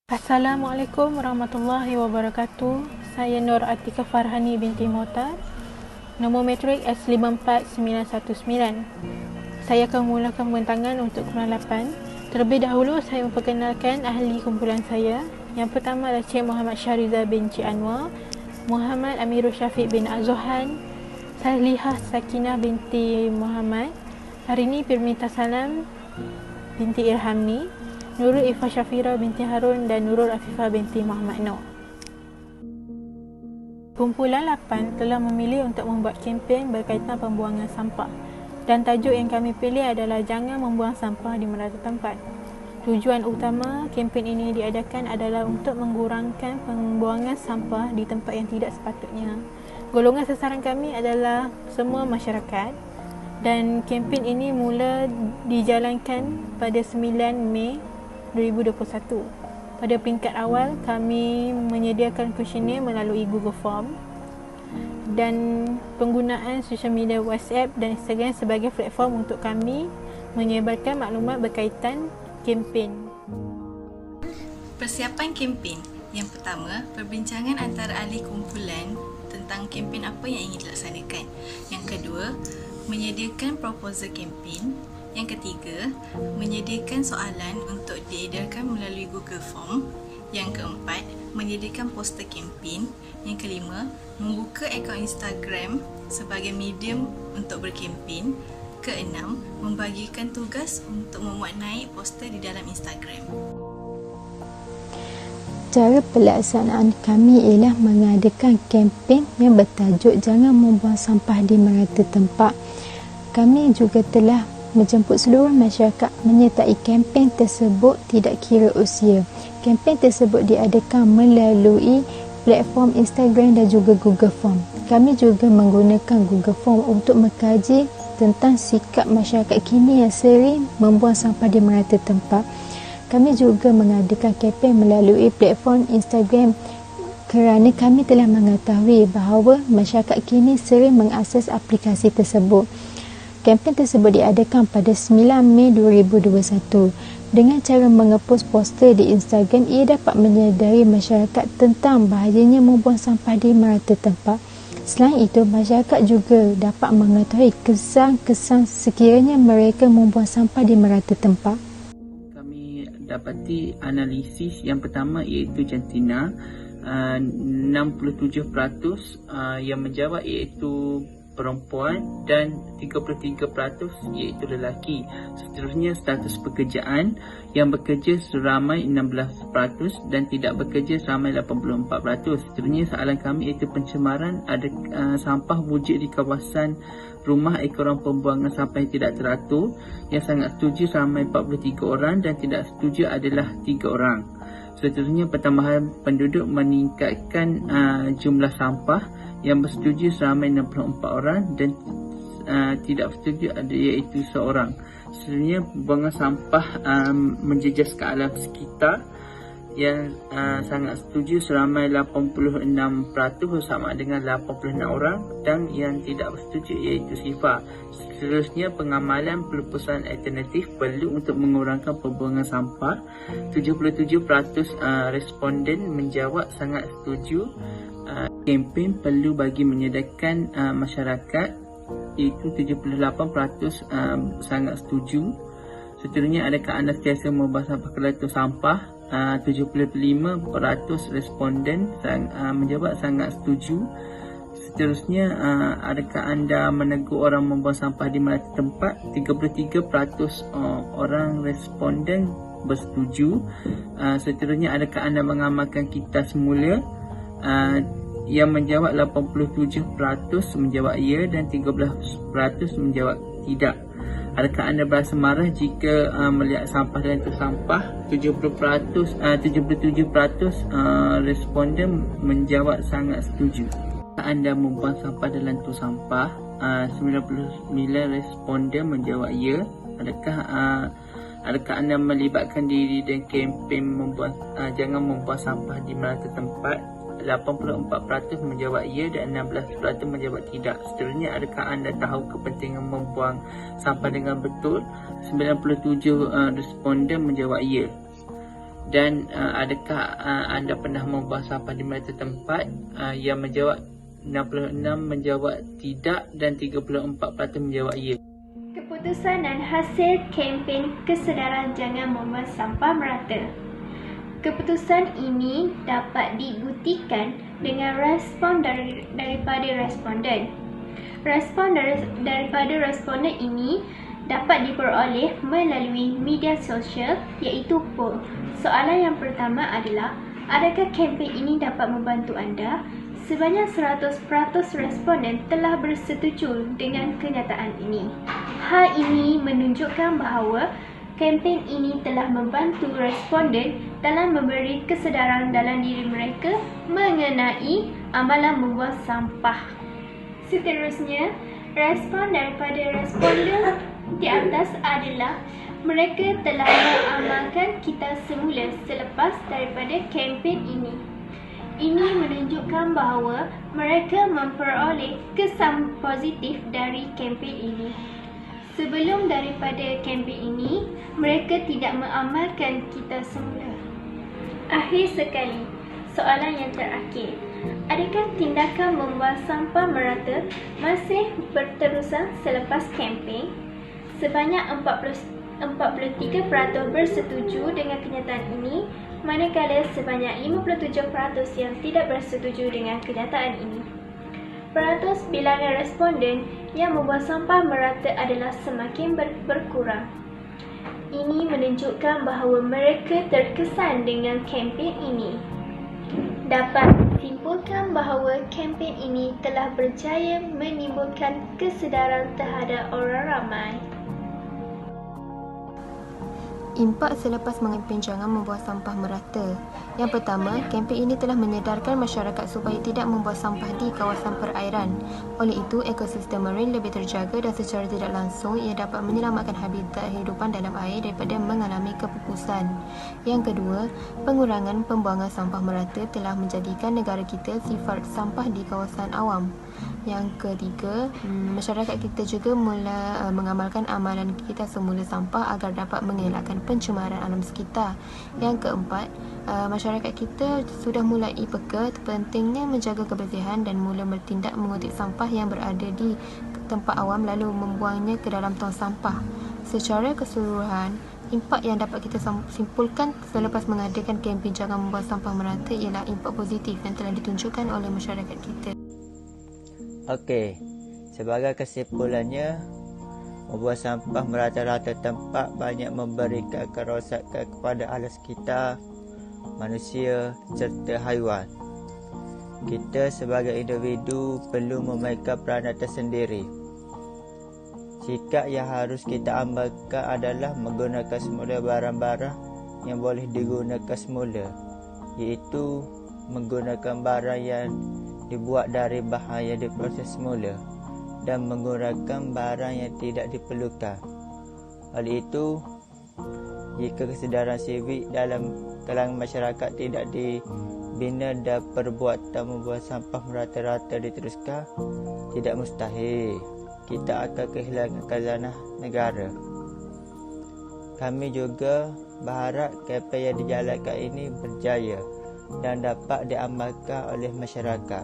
Assalamualaikum warahmatullahi wabarakatuh. Saya Nur Atika Farhani binti Mohtar. Nombor metrik S54919. Saya akan memulakan pembentangan untuk kurang 8. Terlebih dahulu saya memperkenalkan ahli kumpulan saya. Yang pertama adalah Cik Muhammad Syahriza bin Cik Anwar, Muhammad Amirul Syafiq bin Azuhan, Salihah Sakinah binti Muhammad, Harini Pirmita Salam binti Irhamni, Nurul Ifa Syafira binti Harun dan Nurul Afifah binti Muhammad Noor. Kumpulan 8 telah memilih untuk membuat kempen berkaitan pembuangan sampah dan tajuk yang kami pilih adalah Jangan Membuang Sampah di Merata Tempat. Tujuan utama kempen ini diadakan adalah untuk mengurangkan pembuangan sampah di tempat yang tidak sepatutnya. Golongan sasaran kami adalah semua masyarakat dan kempen ini mula dijalankan pada 9 Mei 2021. Pada peringkat awal, kami menyediakan kuesioner melalui Google Form dan penggunaan social media WhatsApp dan Instagram sebagai platform untuk kami menyebarkan maklumat berkaitan kempen. Persiapan kempen. Yang pertama, perbincangan antara ahli kumpulan tentang kempen apa yang ingin dilaksanakan. Yang kedua, menyediakan proposal kempen. Yang ketiga, menyediakan soalan untuk diedarkan melalui Google Form. Yang keempat, menyediakan poster kempen. Yang kelima, membuka akaun Instagram sebagai medium untuk berkempen. Keenam, membagikan tugas untuk memuat naik poster di dalam Instagram. Cara pelaksanaan kami ialah mengadakan kempen yang bertajuk Jangan Membuang Sampah di Merata Tempat. Kami juga telah menjemput seluruh masyarakat menyertai kempen tersebut tidak kira usia. Kempen tersebut diadakan melalui platform Instagram dan juga Google Form. Kami juga menggunakan Google Form untuk mengkaji tentang sikap masyarakat kini yang sering membuang sampah di merata tempat. Kami juga mengadakan kempen melalui platform Instagram kerana kami telah mengetahui bahawa masyarakat kini sering mengakses aplikasi tersebut. Kempen tersebut diadakan pada 9 Mei 2021. Dengan cara mengepost poster di Instagram, ia dapat menyedari masyarakat tentang bahayanya membuang sampah di merata tempat. Selain itu, masyarakat juga dapat mengetahui kesan-kesan sekiranya mereka membuang sampah di merata tempat. Kami dapati analisis yang pertama iaitu jantina, 67% yang menjawab iaitu perempuan dan 33% iaitu lelaki. Seterusnya status pekerjaan, yang bekerja seramai 16% dan tidak bekerja seramai 84%. Seterusnya soalan kami iaitu pencemaran, ada sampah wujud di kawasan rumah ekoran pembuangan sampah yang tidak teratur. Yang sangat setuju seramai 43 orang dan tidak setuju adalah 3 orang. Seterusnya pertambahan penduduk meningkatkan jumlah sampah, yang bersetuju seramai 64 orang dan tidak bersetuju iaitu seorang. Seterusnya pembuangan sampah menjejas ke alam sekitar, yang sangat setuju seramai 86% sama dengan 86 orang dan yang tidak bersetuju iaitu sifar. Seterusnya pengamalan pelupusan alternatif perlu untuk mengurangkan pembuangan sampah. 77% responden menjawab sangat setuju. Kempen perlu bagi menyedarkan masyarakat, iaitu 78% sangat setuju. Seterusnya adakah anda sentiasa membuang sampah ke laut sampah? 75% responden menjawab sangat setuju. Seterusnya adakah anda menegur orang membuang sampah di merata tempat? 33% orang responden bersetuju. Seterusnya adakah anda mengamalkan kita semula? Yang menjawab 87% menjawab ya dan 13% menjawab tidak. Adakah anda berasa marah jika melihat sampah dalam tong sampah? 77% responden menjawab sangat setuju. Anda membuang sampah dalam tong sampah? 99% responden menjawab ya. Adakah anda melibatkan diri dalam kempen jangan membuang sampah di merata tempat? 84% menjawab ya dan 16% menjawab tidak. Seterusnya, adakah anda tahu kepentingan membuang sampah dengan betul? 97% responden menjawab ya. Dan adakah anda pernah membuang sampah di merata tempat? Yang menjawab 66 menjawab tidak dan 34% menjawab ya. Keputusan dan hasil kempen kesedaran jangan membuang sampah merata. Keputusan ini dapat dibuktikan dengan respon daripada responden. Respon daripada responden ini dapat diperoleh melalui media sosial iaitu poll. Soalan yang pertama adalah, adakah kempen ini dapat membantu anda? Sebanyak 100% responden telah bersetuju dengan kenyataan ini. Hal ini menunjukkan bahawa kempen ini telah membantu responden dalam memberi kesedaran dalam diri mereka mengenai amalan membuang sampah. Seterusnya, respon daripada responden di atas adalah mereka telah mengamalkan kita semula selepas daripada kempen ini. Ini menunjukkan bahawa mereka memperoleh kesan positif dari kempen ini. Sebelum daripada kempen ini, mereka tidak mengamalkan kita semula. Akhir sekali, soalan yang terakhir. Adakah tindakan membuang sampah merata masih berterusan selepas kempen? Sebanyak 43% bersetuju dengan kenyataan ini, manakala sebanyak 57% yang tidak bersetuju dengan kenyataan ini. Peratus bilangan responden yang membuang sampah merata adalah semakin berkurang. Ini menunjukkan bahawa mereka terkesan dengan kempen ini. Dapat disimpulkan bahawa kempen ini telah berjaya menimbulkan kesedaran terhadap orang ramai. Impak selepas mengkempen jangan membuang sampah merata. Yang pertama, kempen ini telah menyedarkan masyarakat supaya tidak membuang sampah di kawasan perairan. Oleh itu, ekosistem marine lebih terjaga dan secara tidak langsung ia dapat menyelamatkan habitat kehidupan dalam air daripada mengalami kepupusan. Yang kedua, pengurangan pembuangan sampah merata telah menjadikan negara kita sifar sampah di kawasan awam. Yang ketiga, masyarakat kita juga mula mengamalkan amalan kita semula sampah agar dapat mengelakkan pencemaran alam sekitar. Yang keempat, masyarakat kita sudah mulai peka pentingnya menjaga kebersihan dan mula bertindak mengutip sampah yang berada di tempat awam lalu membuangnya ke dalam tong sampah. Secara keseluruhan, impak yang dapat kita simpulkan selepas mengadakan kempen jangan membuang sampah merata ialah impak positif yang telah ditunjukkan oleh masyarakat kita. Okey, sebagai kesimpulannya, membuang sampah merata-rata tempat banyak memberikan kerosakan kepada alam sekitar, manusia serta haiwan. Kita sebagai individu perlu memainkan peranan tersendiri. Sikap yang harus kita amalkan adalah menggunakan semula barang-barang yang boleh digunakan semula, iaitu menggunakan barang yang dibuat dari bahan yang diproses semula dan menggunakan barang yang tidak diperlukan. Oleh itu, jika kesedaran sivik dalam kalangan masyarakat tidak dibina dan perbuatan membuang sampah merata-rata diteruskan, tidak mustahil kita akan kehilangan khazanah negara. Kami juga berharap kempen yang dijalankan ini berjaya dan dapat diamalkan oleh masyarakat.